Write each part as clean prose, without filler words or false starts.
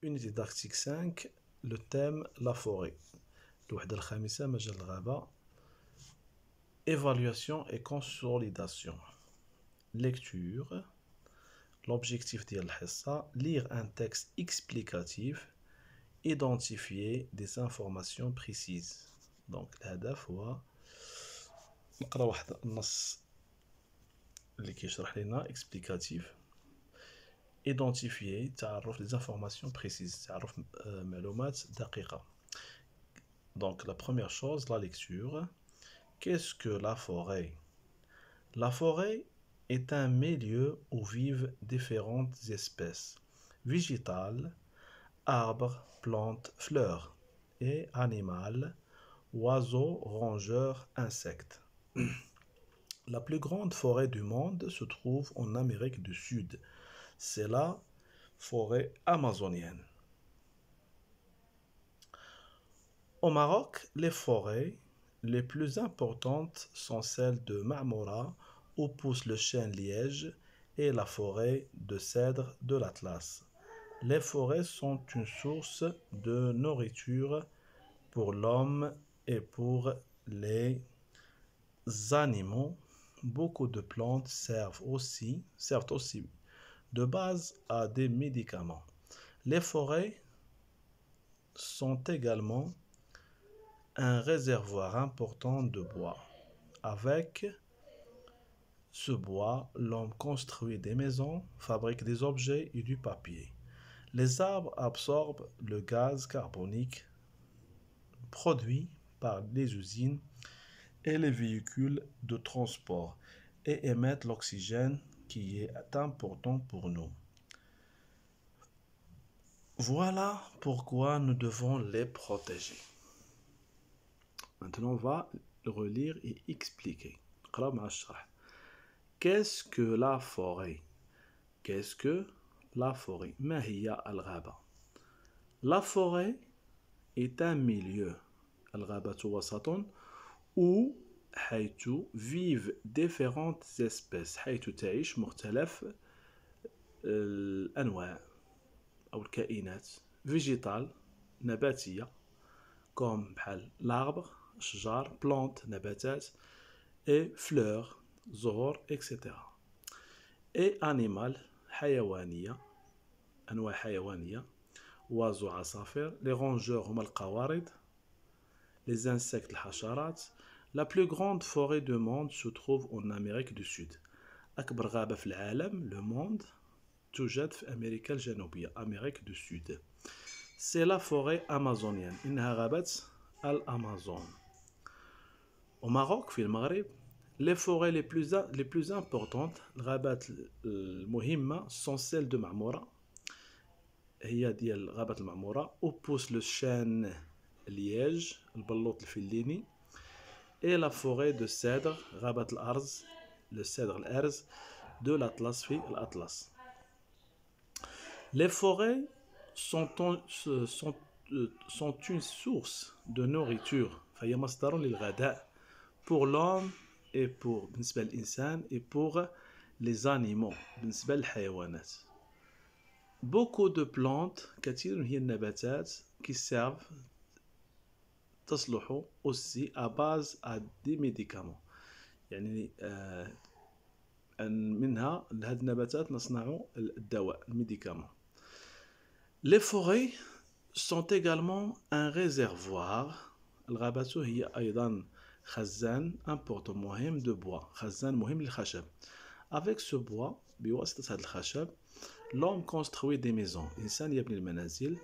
Unité didactique 5, le thème la forêt. الوحدة الخامسة مجال الغابة. Évaluation et consolidation. Lecture. L'objectif ديال الحصة lire un texte explicatif, identifier des informations précises. Donc الهدف هو نقرا واحد النص اللي كيشرح لنا explicatif. Identifier, تعرف des informations précises, تعرف معلومات دقيقة. Donc la première chose, la lecture. Qu'est-ce que la forêt? La forêt est un milieu où vivent différentes espèces végétales, arbres, plantes, fleurs et animales, oiseaux, rongeurs, insectes. La plus grande forêt du monde se trouve en Amérique du Sud. C'est la forêt amazonienne. Au Maroc, les forêts les plus importantes sont celles de Marmora, où pousse le chêne liège, et la forêt de cèdre de l'Atlas. Les forêts sont une source de nourriture pour l'homme et pour les animaux. Beaucoup de plantes servent aussi de base à des médicaments. Les forêts sont également un réservoir important de bois. Avec ce bois, l'homme construit des maisons, fabrique des objets et du papier. Les arbres absorbent le gaz carbonique produit par les usines et les véhicules de transport et émettent l'oxygène qui est important pour nous. Voilà pourquoi nous devons les protéger. Maintenant, on va le relire et expliquer. Qu'est-ce que la forêt? Qu'est-ce que la forêt? ما هي الغابة? La forêt est un milieu. الغابة وسط où حيث vivent différentes espèces. حيث تعيش مختلف الأنواع أو الكائنات. végétale نباتية comme بحال l'arbre شجار plantes نباتات et fleurs زهور etc. et animal حيوانية أنواع حيوانية oiseaux عصافير les rongeurs هما القوارض les insectes الحشرات. La plus grande forêt du monde se trouve en Amérique du Sud. أكبر غابة في العالم le monde توجد في أمريكا الجنوبية Amérique du Sud. C'est la forêt amazonienne. إنها غابة الأمازون. Au Maroc في المغرب les forêts les plus importantes الغابات المهمة sont celles de معمورة هي ديال غابة المعمورة où pousse le chêne liège البلوط الفليني et la forêt de cèdre غابة الأرز le cèdre الأرز de l'Atlas في الأطلس. Les forêts sont une source de nourriture فهي مصدر للغذاء pour l'homme et pour بالنسبة للإنسان et pour les animaux بالنسبة للحيوانات. Beaucoup de plantes كثير هي النباتات qui servent تصلح aussi à base à des médicaments يعني منها هذه النباتات نصنع الدواء الميديكامون. Les forêts sont également un réservoir. الغابات هي أيضا خزان important مهم de bois خزان مهم للخشب. Avec ce bois بواسطة هذا الخشب l'homme construit des maisons الإنسان يبني المنازل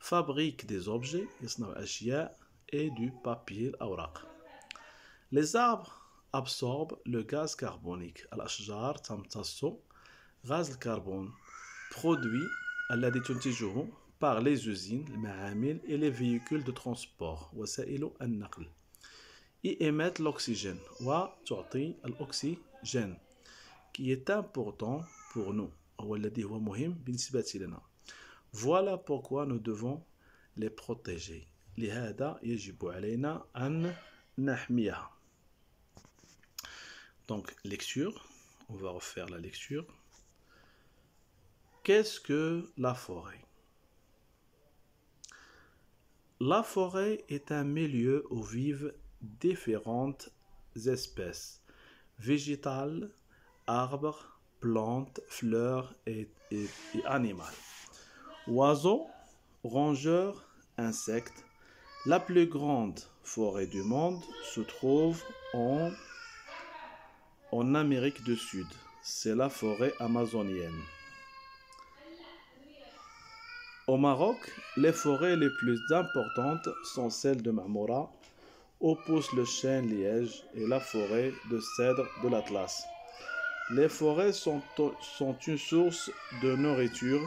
fabrique des objets يصنع أشياء et du papier الأوراق. Les arbres absorbent le gaz carbonique الأشجار تمتص غاز الكربون produit الذي تنتجه par les usines المعامل et les véhicules de transport وسائل النقل et émettent l'oxygène وتعطي الأكسجين qui est important pour nous هو الذي هو مهم بالنسبة لنا. Voilà pourquoi nous devons les protéger. لهذا يجب علينا أن نحميها. Donc lecture, on va refaire la lecture. Qu'est-ce que la forêt? La forêt est un milieu où vivent différentes espèces végétales, arbres, plantes, fleurs et animaux. Oiseaux, rongeurs, insectes. La plus grande forêt du monde se trouve en Amérique du Sud. C'est la forêt amazonienne. Au Maroc, les forêts les plus importantes sont celles de Marmora, où pousse le chêne liège et la forêt de cèdre de l'Atlas. Les forêts sont une source de nourriture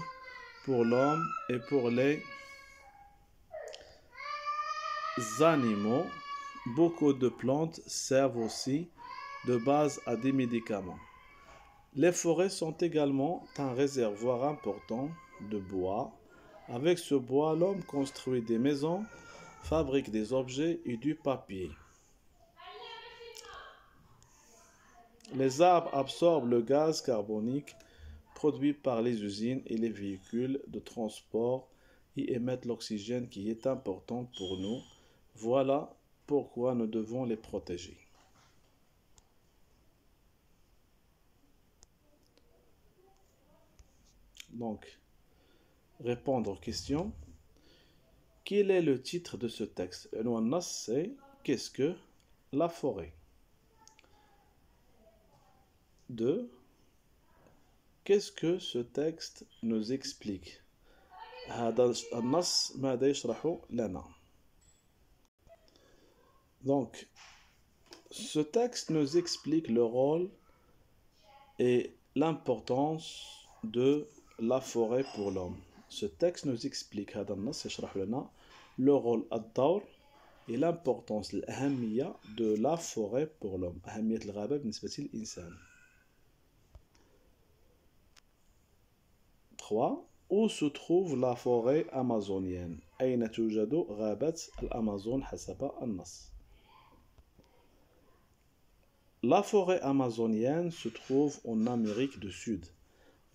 pour l'homme et pour les animaux. Beaucoup de plantes servent aussi de base à des médicaments. Les forêts sont également un réservoir important de bois. Avec ce bois, l'homme construit des maisons, fabrique des objets et du papier. Les arbres absorbent le gaz carbonique produit par les usines et les véhicules de transport et émettent l'oxygène qui est important pour nous. Voilà pourquoi nous devons les protéger. Donc, répondre aux questions. Quel est le titre de ce texte? C'est qu'est-ce que la forêt? 2. Qu'est-ce que ce texte nous explique? Donc, ce texte nous explique le rôle et l'importance de la forêt pour l'homme. Ce texte nous explique le rôle et l'importance de la forêt pour l'homme. الإنسان. 3. Où se trouve la forêt amazonienne? أين توجد غابة الأمازون حسب النص? La forêt amazonienne se trouve en Amérique du Sud.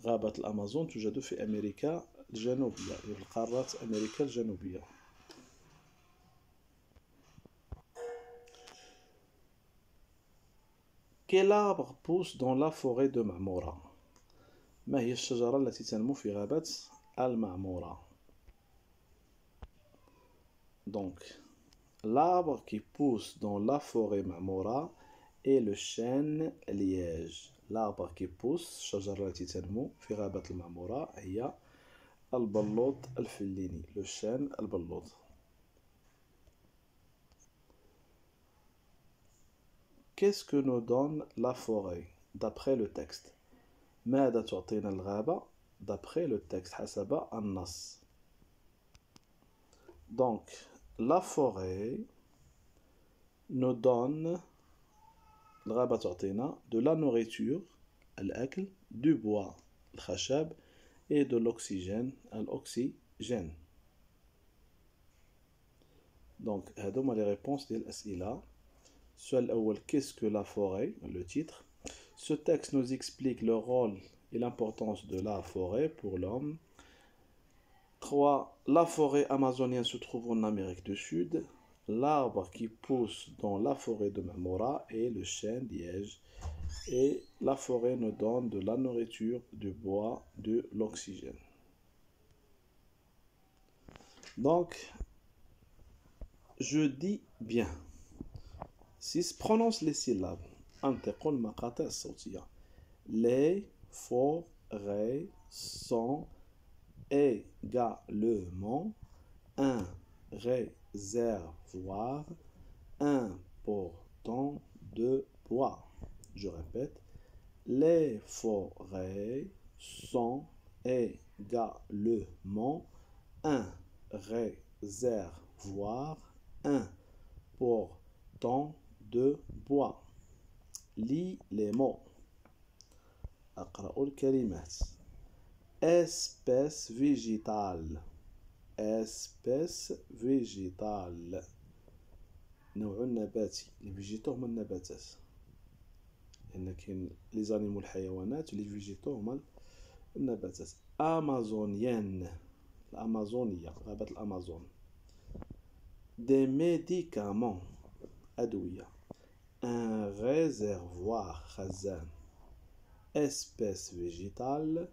غابة الأمازون توجد في أمريكا الجنوبية، في القارة أمريكا الجنوبية. Quel arbre pousse dans la forêt de Marmora? ما هي الشجرة التي تنمو في غابة المعمورة? Donc, l'arbre qui pousse dans la forêt Marmora est le chêne liège. L'arbre qui pousse الشجرة التي تنمو في غابة المعمورة هي البلوط الفليني، le chêne البلوط. Qu'est-ce que nous donne la forêt d'après le texte? ماذا تعطينا الغابة d'après le texte حسب النص. Donc, la forêt nous donne الغابة تعطينا de la nourriture الأكل, du bois الخشب et de l'oxygène الأكسجين. Donc, هذوما les réponses ديال الأسئلة. السؤال الأول qu'est-ce que la forêt? Le titre. Ce texte nous explique le rôle et l'importance de la forêt pour l'homme. 3. La forêt amazonienne se trouve en Amérique du Sud. L'arbre qui pousse dans la forêt de Marmora est le chêne liège. Et la forêt nous donne de la nourriture, du bois, de l'oxygène. Donc, je dis bien. Si se prononce les syllabes, انتقل المقاطع الصوتية. Les forêts sont également un réservoir important de bois. Je répète, les forêts sont également un réservoir important de bois. Lis les mots. أقرأ الكلمات. Espèce végétale. Espèce végétale. نوع نباتي. Les végétaux هما النباتات. لأن كاين les animaux الحيوانات و les végétaux هما النباتات. Amazonienne. الأمازونية. غابة الأمازون. des médicaments, أدوية, un réservoir, خزان, espèce végétale,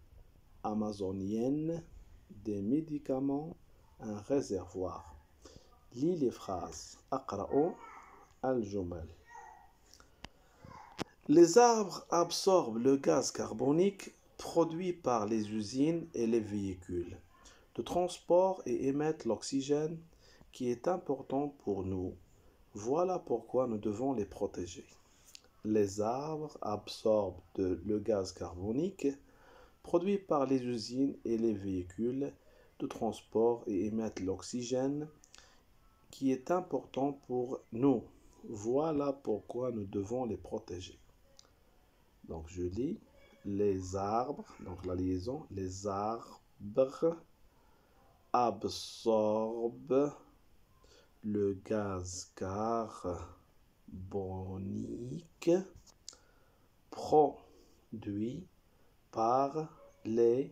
amazonienne, des médicaments, un réservoir. Lis les phrases. أقرأ الجمل. Les arbres absorbent le gaz carbonique produit par les usines et les véhicules de transport et émettent l'oxygène qui est important pour nous. Voilà pourquoi nous devons les protéger. Les arbres absorbent le gaz carbonique produit par les usines et les véhicules de transport et émettent l'oxygène qui est important pour nous. Voilà pourquoi nous devons les protéger. Donc je lis les arbres, donc la liaison, les arbres absorbent le gaz carbonique produit par les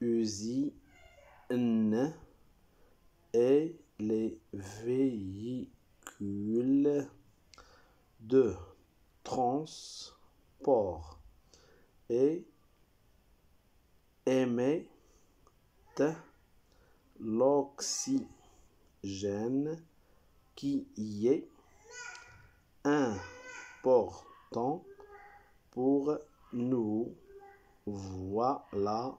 usines et les véhicules de transport et émettent l'oxygène qui est important pour nous. Voilà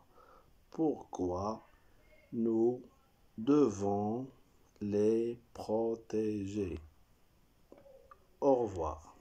pourquoi nous devons les protéger. Au revoir.